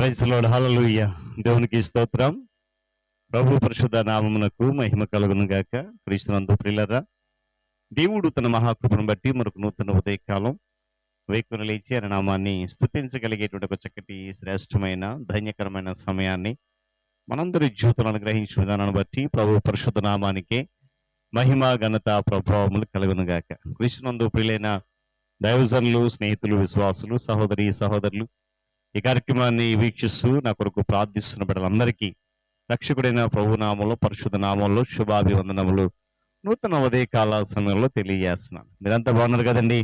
Praise the lord, హల్లెలూయా. దేవునికి స్తోత్రం. ప్రభు పరిశుద్ధ నామమునకు మహిమ కలుగును గాక. క్రీస్తునందు ప్రియులారా, దేవుడు తన మహాకృపను బట్టి మరొక నూతన ఉదయకాలం వేకున లేచి ఆయన నామాన్ని స్తుతించగలిగేటువంటి ఒక చక్కటి శ్రేష్టమైన ధన్యకరమైన సమయాన్ని మనందరి జీవితంలో అనుగ్రహించిన విధానాన్ని బట్టి ప్రభు పరిశుద్ధ నామానికి మహిమ ఘనత ప్రభావములు కలుగును గాక. క్రీస్తునందు ప్రియులైన దైవజనులు, స్నేహితులు, విశ్వాసులు, సహోదరి సహోదరులు, ఈ కార్యక్రమాన్ని వీక్షిస్తూ నా కొరకు ప్రార్థిస్తున్న బిడ్డలందరికీ రక్షకుడైన ప్రభు నామంలో, పరిశుద్ధ నామంలో శుభాభివందనములు నూతన ఉదయకాల సమయంలో తెలియజేస్తున్నాను. మీరంతా బాగున్నారు కదండి?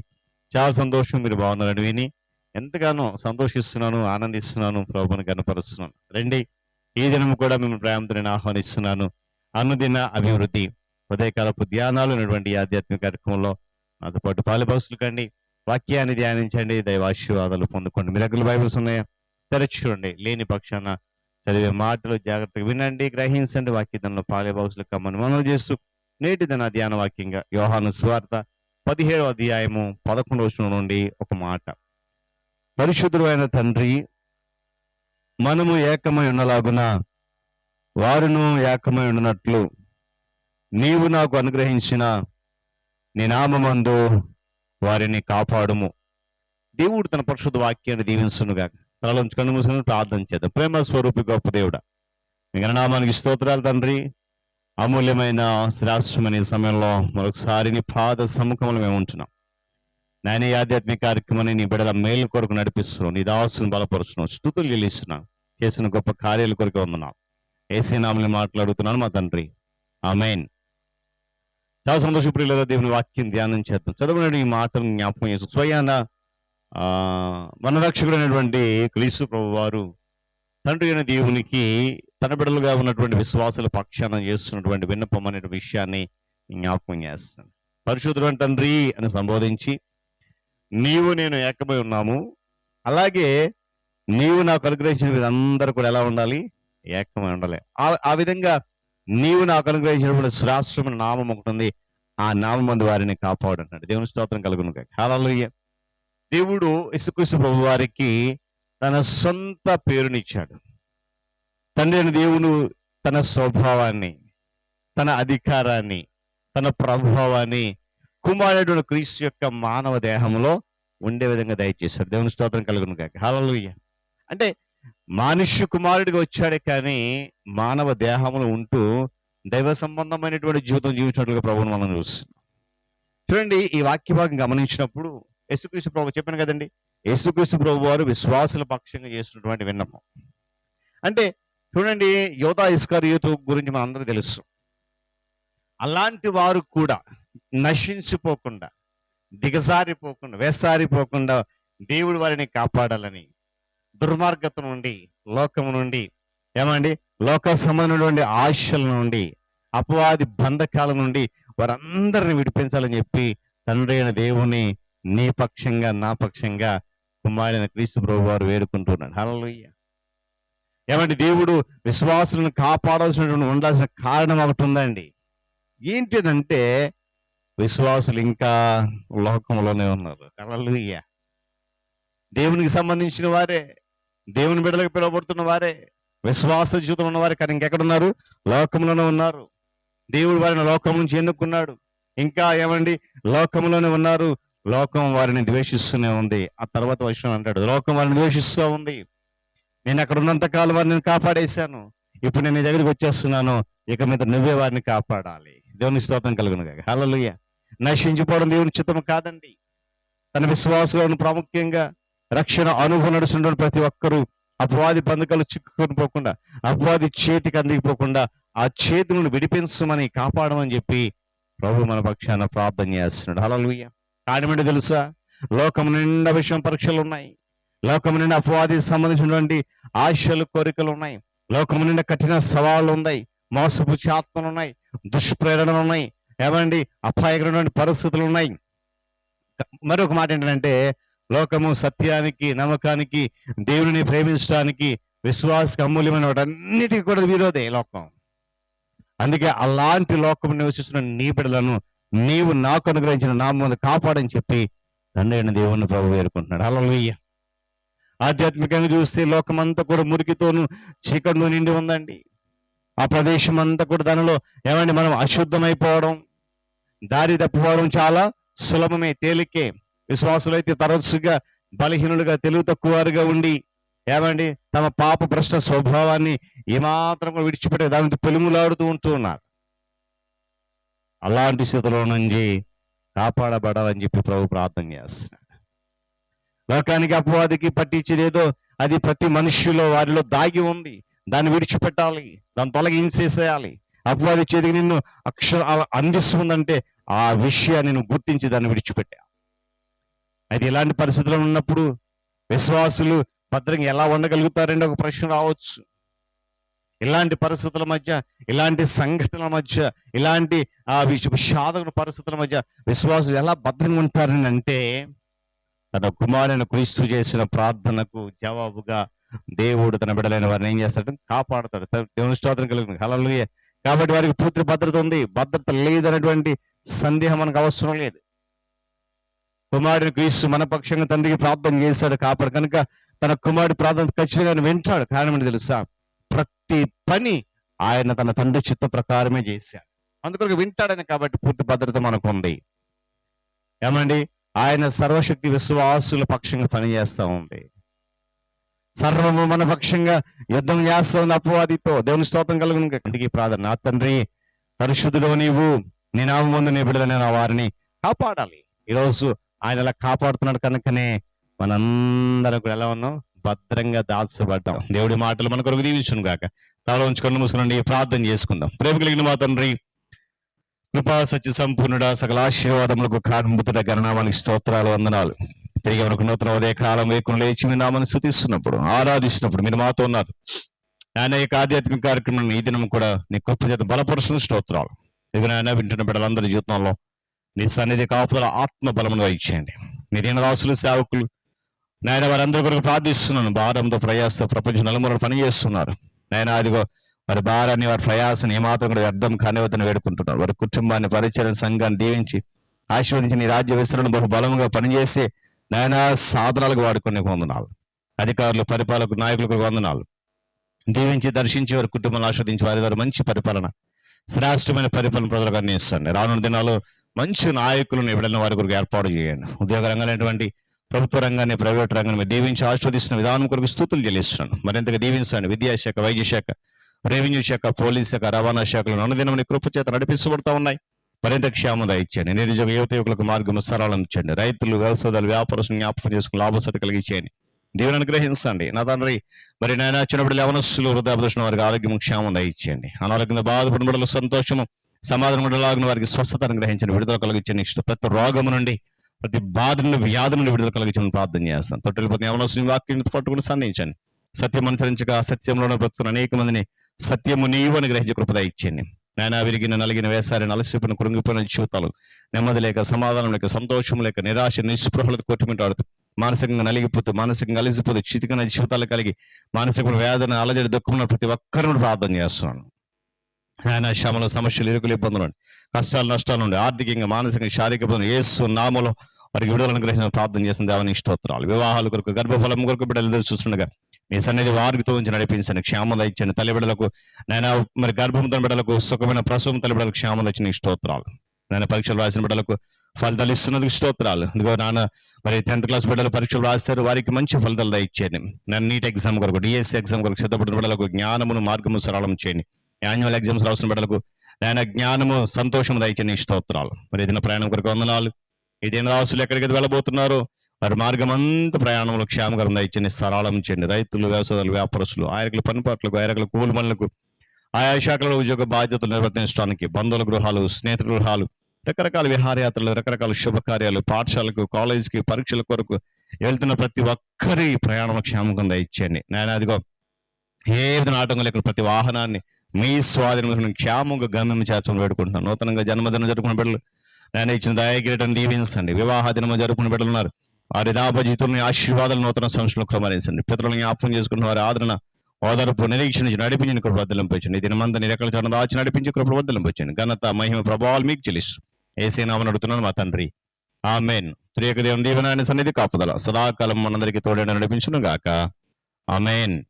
చాలా సంతోషం, మీరు బాగున్నారని విని ఎంతగానో సంతోషిస్తున్నాను, ఆనందిస్తున్నాను, ప్రభువుని కనపరుస్తున్నాను. రండి, ఈ దినం కూడా మేము ప్రేమతో నేను ఆహ్వానిస్తున్నాను. అనుదిన అభివృద్ధి ఉదయకాలపు ధ్యానాలు అనేటువంటి ఆధ్యాత్మిక కార్యక్రమంలో నాతో పాటు పాలుపరుస్తులు కండి. వాక్యాన్ని ధ్యానించండి, దైవాశీర్వాదాలు పొందుకోండి. మీ దగ్గర బైబిల్స్ ఉన్నాయా? తెరచి చూడండి. లేని పక్షాన చదివే మాటలు జాగ్రత్తగా వినండి, గ్రహించండి. వాక్యంలో పాలుబాక్సులు కమ్మని మనం చేస్తూ నేటి దిన ధ్యాన వాక్యంగా యోహాను సువార్త 17వ అధ్యాయము 11వ వచనం నుండి ఒక మాట. పరిశుద్ధుడు అయిన తండ్రి, మనము ఏకమై ఉన్నలాగున వారును ఏకమై ఉన్నట్లు నీవు నాకు అనుగ్రహించిన నీ నామమందు వారిని కాపాడుము. దేవుడు తన పరిశుద్ధ వాక్యాన్ని దీవించునుగా. తలలోంచి కన్ను మూసుకొని ప్రార్థన చేద్దాం. ప్రేమ స్వరూపి గొప్ప దేవుడా, మీ నామానికి స్తోత్రాలు తండ్రి. అమూల్యమైన శ్రేష్టమైన ఈ సమయంలో మరొకసారి నీ పాద సముఖంలో మేము ఉంటున్నాం. నేను ఈ ఆధ్యాత్మిక కార్యక్రమాన్ని నీ బిడ్డల మేలు కొరకు నడిపిస్తున్నావు, నీ దాసుని బలపరుస్తున్నావు, స్తుతులు చెల్లిస్తున్నాను. చేసిన గొప్ప కార్యాల కొరకు వందనాలు. యేసు నామములో మాట్లాడుతున్నాను మా తండ్రి, ఆమేన్. చాలా సంతోషప్రియుల దేవుని వాక్యం ధ్యానం చేద్దాం. చదవని ఈ మాటను జ్ఞాపకం చేస్తూ స్వయాన మన రక్షకుడైనటువంటి క్రీస్తు ప్రభు వారు తండ్రి అయిన దేవునికి తన బిడ్డలుగా ఉన్నటువంటి విశ్వాసుల పక్షాన చేస్తున్నటువంటి విన్నపం అనే విషయాన్ని జ్ఞాపకం చేస్తాను. పరిశుద్ధుడైన తండ్రి అని సంబోధించి, నీవు నేను ఏకమై ఉన్నాము, అలాగే నీవు నాకు అనుగ్రహించిన వీరందరూ కూడా ఎలా ఉండాలి? ఏకమై ఉండాలి. ఆ విధంగా నీవు నాకు అనుగ్రహించినటువంటి శ్రేష్టమైన నామం ఒకటి ఉంది, ఆ నామం మందు వారిని కాపాడు అంటాడు. దేవుని స్తోత్రం కలుగును గాక. హల్లెలూయా. దేవుడు యేసుక్రీస్తు ప్రభు వారికి తన సొంత పేరునిచ్చాడు. తండ్రి అయిన దేవుడు తన స్వభావాన్ని, తన అధికారాన్ని, తన ప్రభావాన్ని కుమారుడైన క్రీస్తు యొక్క మానవ దేహంలో ఉండే విధంగా దయచేశాడు. దేవుని స్తోత్రం కలుగును గాక. హల్లెలూయా. అంటే మనుష్య కుమారుడిగా వచ్చాడే కానీ మానవ దేహంలో ఉంటూ దైవ సంబంధమైనటువంటి జీవితం జీవించినట్లుగా ప్రభువును మనం చూస్తున్నాం. చూడండి, ఈ వాక్య భాగం గమనించినప్పుడు యేసుక్రీస్తు ప్రభు చెప్పాను కదండి, యేసుక్రీస్తు ప్రభు వారు విశ్వాసుల పక్షంగా చేస్తున్నటువంటి విన్నపం. అంటే చూడండి, యోధా ఇస్కరియోతు గురించి మనందరికీ తెలుసు. అలాంటి వారు కూడా నశించిపోకుండా, దిగజారిపోకుండా, వేసారిపోకుండా దేవుడు వారిని కాపాడాలని దుర్మార్గత నుండి, లోకము నుండి, ఏమండి లోక సంబంధమైనటువంటి ఆశల నుండి, అపవాది బంధకాల నుండి వారందరిని విడిపించాలని చెప్పి తండ్రి అయిన దేవుని నీ పక్షంగా నా పక్షంగా కుమారుడైన క్రీస్తు ప్రభు వారు వేడుకుంటున్నాడు. హల్లెలూయా. ఏమంటే దేవుడు విశ్వాసులను కాపాడాల్సినటువంటి ఉండాల్సిన కారణం ఒకటి ఉందండి. ఏంటిదంటే విశ్వాసులు ఇంకా లోకంలోనే ఉన్నారు. హల్లెలూయా. దేవునికి సంబంధించిన వారే, దేవుని బిడ్డలకు పిలువబడుతున్న వారే, విశ్వాస జీవితం ఉన్నవారే, కానీ ఇంకెక్కడున్నారు? లోకంలోనే ఉన్నారు. దేవుడు వారిని లోకం నుంచి ఎన్నుకున్నాడు. ఇంకా ఏమండి లోకంలోనే ఉన్నారు. లోకం వారిని ద్వేషిస్తూనే ఉంది. ఆ తర్వాత విషయం అంటాడు, లోకం వారిని ద్వేషిస్తూ ఉంది. నేను అక్కడ ఉన్నంత కాలం వారిని కాపాడేశాను, ఇప్పుడు నేను నీ దగ్గరికి వచ్చేస్తున్నాను, ఇక మీద నువ్వే వారిని కాపాడాలి. దేవుని స్తోత్రం కలుగును గాక. హల్లెలూయా. నశించిపోవడం దేవుని చిత్తం కాదండి. తన విశ్వాసులను ప్రాముఖ్యంగా రక్షణ అనుభవం నడుస్తున్న ప్రతి ఒక్కరూ అపవాది బంధకాలు చిక్కుకొని పోకుండా, అపవాది చేతికి అందిపోకుండా ఆ చేతి నుండి విడిపించమని, కాపాడమని చెప్పి ప్రభు మన పక్షాన ప్రార్థన చేస్తున్నాడు. హల్లెలూయా. కారణమేంటో తెలుసా? లోకం నిండా విషయం పరీక్షలు ఉన్నాయి. లోకం నిండా అపవాది సంబంధించినటువంటి ఆశలు, కోరికలు ఉన్నాయి. లోకం నిండా కఠిన సవాళ్ళు ఉన్నాయి, మోసపు ఆత్మలు ఉన్నాయి, దుష్ప్రేరణలు ఉన్నాయి, ఏమండి అపాయకరమైన పరిస్థితులు ఉన్నాయి. మరొక మాట ఏంటంటే, లోకము సత్యానికి, నమ్మకానికి, దేవుడిని ప్రేమించడానికి, విశ్వాసకి అమూల్యమైన వాటన్నిటికీ కూడా విరోధే లోకం. అందుకే అలాంటి లోకం నివసిస్తున్న నీ బిడ్డలను నీవు నాకు అనుగ్రహించిన నామం కాపాడని చెప్పి తండ్రి అయిన దేవుని ప్రభు వేడుకుంటున్నాడు. హల్లెలూయా. ఆధ్యాత్మికంగా చూస్తే లోకమంతా కూడా మురికితోనూ చీకటిలో నిండి ఉందండి. ఆ ప్రదేశం అంతా కూడా దానిలో ఏమండి మనం అశుద్ధమైపోవడం, దారి తప్పిపోవడం చాలా సులభమే, తేలికే. విశ్వాసులు అయితే తరచుగా బలహీనులుగా, తెలివి తక్కువగా ఉండి ఏమండి తమ పాప భ్రష్ట స్వభావాన్ని ఏమాత్రం విడిచిపెట్టే దానికి పెలుములాడుతూ ఉంటూ ఉన్నారు. అలాంటి స్థితిలో నుంచి కాపాడబడాలని చెప్పి ప్రభు ప్రార్థన చేస్తున్నాడు. లోకానికి అపవాదికి పట్టించేది ఏదో అది ప్రతి మనుష్యులో వారిలో దాగి ఉంది. దాన్ని విడిచిపెట్టాలి, దాన్ని తొలగించేసేయాలి. అపవాది చేతికి నిన్ను అందిస్తుందంటే ఆ విషయాన్ని నువ్వు గుర్తించి దాన్ని విడిచిపెట్టా. అయితే ఇలాంటి పరిస్థితుల్లో ఉన్నప్పుడు విశ్వాసులు భద్రంగా ఎలా ఉండగలుగుతారంటే ఒక ప్రశ్న రావచ్చు. ఇలాంటి పరిస్థితుల మధ్య, ఇలాంటి సంఘటనల మధ్య, ఇలాంటి విషాదక పరిస్థితుల మధ్య విశ్వాసులు ఎలా భద్రంగా ఉంటారని అంటే, తన కుమారుని క్రీస్తు చేసిన ప్రార్థనకు జవాబుగా దేవుడు తన బిడ్డలైన వారిని ఏం చేస్తాడు? కాపాడతాడు. దేవుని స్తోత్రం కలుగుతుంది. హల్లెలూయా. కాబట్టి వారికి పూర్తి భద్రత ఉంది. భద్రత లేదనేటువంటి సందేహం మనకు అవసరం లేదు. కుమారుని క్రీస్తు మన పక్షంగా తండ్రికి ప్రార్థన చేశాడు కాపాడు కనుక తన కుమారుడి ప్రార్థన ఖచ్చితంగా వింటాడు. కారణం ఏంటి తెలుసా? ప్రతి పని ఆయన తన తండ్రి చిత్త ప్రకారమే చేశాడు. అందుకొరకు వింటాడని కాబట్టి పూర్తి భద్రత మనకు ఉంది. ఏమండి, ఆయన సర్వశక్తి విశ్వాసుల పక్షంగా పనిచేస్తా ఉంది. సర్వము మన పక్షంగా యుద్ధం చేస్తా ఉంది అపవాదితో. దేవుని స్తోత్రం కలుగును. ఇంటికి ప్రార్థన. నా తండ్రి పరిశుద్ధులో నీవు నీ నామం ముందు నీ బిడ్డలైన నా వారిని కాపాడాలి. ఈరోజు ఆయన అలా కాపాడుతున్నాడు కనుకనే మనందరం కూడా ఎలా ఉన్నాం? భద్రంగా దాచబడ్డాం. దేవుడి మాటలు మన కొరకు దీవించును గాక. తల ఉంచుకొని మూసుకునండి, ప్రార్థన చేసుకుందాం. ప్రేమ కలిగిన మా తండ్రి, కృపా సత్య సంపూర్ణుడ, సకల ఆశీర్వాదములకు కారణభూతుడ, గణనామానికి స్తోత్రాలు, వందనాలు. తిరిగి మనకు నూతన ఉదయ కాలం వేకుని లేచి మీ నామాన్ని స్తుతిస్తున్నప్పుడు, ఆరాధిస్తున్నప్పుడు మీరు మాతో ఉన్నారు. ఆయన యొక్క ఆధ్యాత్మిక కార్యక్రమం ఈ దినం కూడా నీ కృప చేత బలపరుస్తున్న స్తోత్రాలు. ఇక నాయన వింటున్న బిడ్డలందరి జీవితంలో నీ సన్నిధి కాపుదల ఆత్మ బలమును ఇచ్చేయండి. నీ దీనదాసులు, సేవకులు నాయన వారందరి కొరకు ప్రార్థిస్తున్నాను. భారంతో ప్రయాస ప్రపంచం నలుమూలలు పనిచేస్తున్నారు నాయన. అదిగో వారి భారాన్ని, వారి ప్రయాసాన్ని ఏమాత్రం కూడా వ్యర్థం కానివద్దని వేడుకుంటున్నారు. వారి కుటుంబాన్ని, పరిచయం సంఘాన్ని దీవించి ఆశీర్వదించి నీ రాజ్య విస్తరణ బహు బలంగా పనిచేసే నాయన సాధనాలకు వాడుకునే వందనాలు. అధికారులు, పరిపాలకులు, నాయకులకు వందనాలు. దీవించి దర్శించి వారి కుటుంబాన్ని ఆస్వాదించి వారి ద్వారా మంచి పరిపాలన, శ్రేష్టమైన పరిపాలన ప్రజలకు అందించండి. రానున్న దినాల్లో మంచి నాయకులను ఎవరైనా వారి కొరకు ఏర్పాటు చేయండి. ఉద్యోగ రంగాలైనటువంటి ప్రభుత్వ రంగాన్ని, ప్రైవేట్ రంగాన్ని దీవించి ఆస్వాదిస్తున్న విధానం కొరకు స్తుతులు చెల్లిస్తున్నాను. మరింతగా దీవించండి. విద్యాశాఖ, వైద్య శాఖ, రెవెన్యూ శాఖ, పోలీస్ శాఖ, రవాణా శాఖలు అనుదినం నీ కృప చేత నడిపించబడుతూ ఉన్నాయి. మరింత క్షేమం ఇచ్చండి. నిరుద్యోగ యువత యువకులకు మార్గం సరళం ఇచ్చండి. రైతులు, వ్యవసాయాలు, వ్యాపారస్తులు జ్ఞాపకం చేసుకుని లాభసట కలిగించేయండి. దేవుని అనుగ్రహించండి. నా తండ్రి, మరి నాయన చిన్నప్పుడు యవనస్తులు, వృద్ధాపదర్శన వారికి ఆరోగ్యం క్షేమం ఇచ్చండి. అనారోగ్యంగా బాధపడిన బిడ్డలు సంతోషము, సమాధానం ఉండలాగిన వారికి స్వస్థత అనుగ్రహించండి. విడుదల కలిగించండి. ప్రతి రోగము నుండి, ప్రతి బాధ నుండి, వ్యాధి నుండి విడుదల కలిగించమని ప్రార్థన చేస్తాను. తొట్టెలిపోతే యవనస్తుని వాక్యం పట్టుకుని సంధించండి. సత్యం అనుసరించక సత్యంలోనే బ్రతుకున్న అనేక మందిని సత్యము నీవు అని గ్రహించి కృపద ఇచ్చేయండి. నాయన విరిగిన, నలిగిన, వేసారిన, అలసిపోయిన, కృంగిపోయిన జీవితాలు నెమ్మది లేక, సమాధానం లేక, సంతోషం లేక, నిరాశ, నిస్పృహలతో కొట్టుమిట్టాడుతూ, మానసికంగా నలిగిపోతూ, మానసికంగా అలసిపోతూ, చితికిన జీవితాలు కలిగి మానసిక వేదన, అలజడి, దుఃఖంలో ప్రతి ఒక్కరిని ప్రార్థన చేస్తున్నాను. ఆయన శ్రమలు, సమస్యలు, ఇరుకులు, ఇబ్బందులు, కష్టాలు, నష్టాల నుండి ఆర్థికంగా, మానసికంగా, శారీరక ఇబ్బందులు యేసు నామములో వారికి విడుదలను గ్రహించిన ప్రార్థన చేసిన దేవానికి స్తోత్రాలు. వివాహాల కొరకు, గర్భఫలం కొరకు బిడ్డలు ఎదురు చూస్తుండగా మీ సన్నిధి వారితో ఉంచి నడిపించండి. క్షేమం ఇచ్చండి. తల్లి బిడ్డలకు నాయన, మరి గర్భంతో బిడ్డలకు సుఖమైన ప్రసవం, తల్లి బిడ్డలకు క్షేమం ఇచ్చిన స్తోత్రాలు. నాయన పరీక్షలు రాసిన బిడ్డలకు ఫలితాలు ఇస్తున్నందుకు స్తోత్రాలు. ఇదిగో నాన్న, మరి 10th క్లాస్ బిడ్డలు పరీక్షలు రాస్తారు, వారికి మంచి ఫలితాలు ఇచ్చేయండి. నేను నీట్ ఎగ్జామ్ కొరకు, డిఎస్సి ఎగ్జామ్ కొరకు సిద్ధపడిన బిడ్డలకు జ్ఞానమును, మార్గము సరళం చేయండి. యాన్యువల్ ఎగ్జామ్స్ రాసిన బిడ్డలకు నాయన జ్ఞానము, సంతోషము దయచేయండి స్తోత్రాలు. మరి ఏదైనా ప్రయాణం కొరకు వందనాలు. ఏదైనా రాసులు ఎక్కడికి వెళ్ళబోతున్నారో వారి మార్గం అంతా ప్రయాణంలో క్షేమకరం దయచేయండి, సరళం చేయండి. రైతులు, వ్యవసాయాలు, వ్యాపారస్తులు, ఆయనకుల పనిపాట్లకు, ఆయనకుల కూలి పనులకు, ఆయా శాఖల ఉద్యోగ బాధ్యతలు నిర్వర్తించడానికి, బంధువుల గృహాలు, స్నేహితుల గృహాలు, రకరకాల విహారయాత్రలు, రకరకాల శుభకార్యాలు, పాఠశాలకు, కాలేజీకి, పరీక్షల కొరకు వెళ్తున్న ప్రతి ఒక్కరి ప్రయాణం క్షేమకం దయచేయండి. నేను అదిగో ఏ విధంగా ఆటంకం లేకుండా ప్రతి వాహనాన్ని మీ స్వాధీనం క్షేమంగా గమ్యం చేర్చమని వేడుకుంటున్నాను. నూతనంగా జన్మదినం జరుపుకున్న బిడ్డలు నేను ఇచ్చిన దయాగిరీటం దీవించండి. వివాహ దినము జరుపుకున్న బిడ్డలు ఉన్నారు, వారి దాపజీతుల్ని ఆశీర్వాదాలు నూతన సంవత్సరంలో క్రమరించండి. పితరులను జ్ఞాపకం చేసుకున్న వారి ఆదరణ, ఓదార్పు, నిరీక్షణ నడిపించిన కృప వర్ధలింపచ్చండి. దినమంతా నిరకల చరణ దాచి నడిపించి కృప వర్ధలింపచ్చండి. ఘనత, మహిమ, ప్రభావాలు మీకు చెల్లిస్తూ యేసు నామమున అడుగుతున్నాను మా తండ్రి, ఆమెన్. త్రియక దేవుని దీవెన ఆయన సన్నిధి కాపుదల సదాకాలం మనందరికీ తోడైన నడిపించును గాక. ఆమెన్.